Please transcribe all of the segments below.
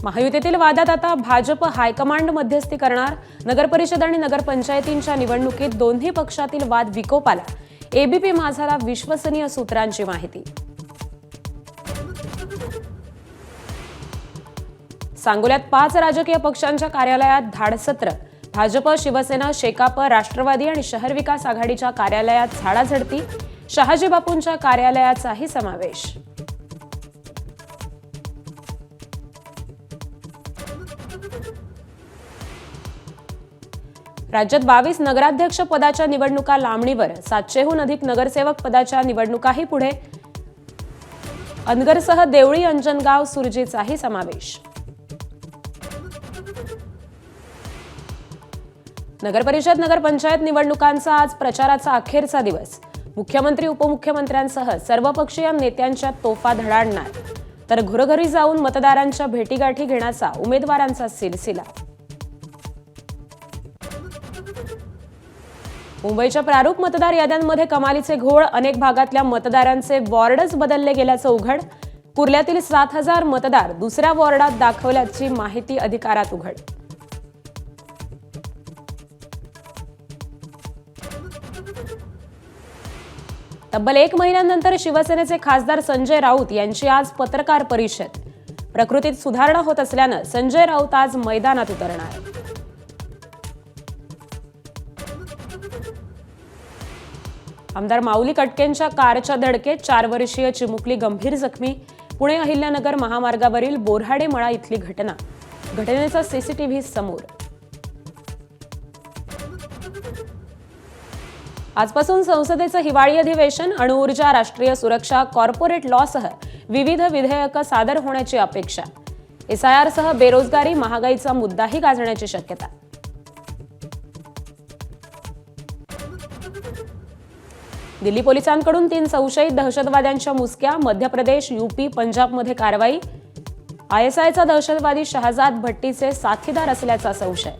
महायुतीतील वादात आता भाजप हायकमांड मध्यस्थी करणार. नगरपरिषद आणि नगरपंचायतींच्या निवडणुकीत दोन्ही पक्षातील वाद विकोपाला. एबीपी माझाला विश्वसनीय सूत्रांची माहिती. सांगोल्यात 5 राजकीय पक्षांच्या कार्यालयात धाडसत्र. भाजप, शिवसेना, शेकाप, राष्ट्रवादी आणि शहर विकास आघाडीच्या कार्यालयात झाडाझडती. शहाजी बापूंच्या कार्यालयाचाही समावेश. राज्यात 22 नगराध्यक्ष पदाच्या निवडणुका लांबणीवर. 700हून अधिक नगरसेवक पदाच्या निवडणुकाही पुढे. अनगरसह देवळी, अंजनगाव, सुरजीचाही समावेश. नगरपरिषद, नगरपंचायत निवडणुकांचा आज प्रचाराचा अखेरचा दिवस. मुख्यमंत्री, उपमुख्यमंत्र्यांसह सर्वपक्षीय नेत्यांच्या तोफा धडाडणार. तर घरोघरी जाऊन मतदारांच्या भेटीगाठी घेण्याचा उमेदवारांचा सिलसिला. मुंबईच्या प्रारूप मतदार याद्यांमध्ये कमालीचे घोळ. अनेक भागातल्या मतदारांचे वॉर्डच बदलले गेल्याचं उघड. कुर्ल्यातील 7000 मतदार दुसऱ्या वॉर्डात दाखवल्याची माहिती अधिकारात उघड. तब्बल 1 महिन्यानंतर शिवसेनेचे खासदार संजय राऊत यांची आज पत्रकार परिषद. प्रकृतीत सुधारणा होत असल्यानं संजय राऊत आज मैदानात उतरणार. आमदार माऊली कटकेंच्या कारच्या धडकेत 4 वर्षीय चिमुकली गंभीर जखमी. पुणे अहिल्यानगर महामार्गावरील बोऱ्हाडे मळा इथली घटना. घटनेचा सीसीटीव्ही समोर. आजपासून संसदेचं हिवाळी अधिवेशन. अणुऊर्जा, राष्ट्रीय सुरक्षा, कॉर्पोरेट लॉसह विविध विधेयकं सादर होण्याची अपेक्षा. एसआयआरसह बेरोजगारी, महागाईचा मुद्दाही गाजण्याची शक्यता. दिल्ली पोलिसांकडून 3 संशयित दहशतवाद्यांच्या मुसक्या. मध्य प्रदेश, यूपी, पंजाबमध्ये कारवाई. आयएसआयचा दहशतवादी शहजाद भट्टीचे साथीदार असल्याचा संशय.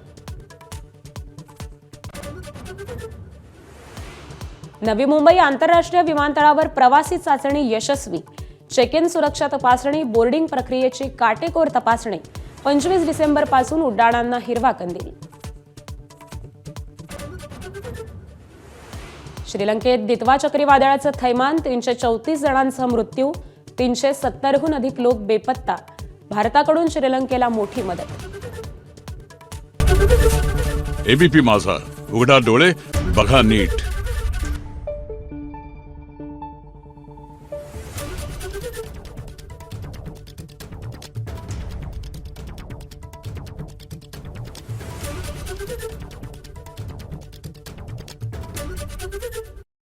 नवी मुंबई आंतरराष्ट्रीय विमानतळावर प्रवासी चाचणी यशस्वी. चेक इन, सुरक्षा तपासणी, बोर्डिंग प्रक्रियेची काटेकोर तपासणी. 25 डिसेंबरपासून उड्डाणांना हिरवा कंदील. श्रीलंकेत दितवा चक्रीवादळाचं थैमान. 334 जणांचा मृत्यू. 370हून अधिक लोक बेपत्ता. भारताकडून श्रीलंकेला मोठी मदत. एबीपी माझा, उघडा डोळे बघा नीट.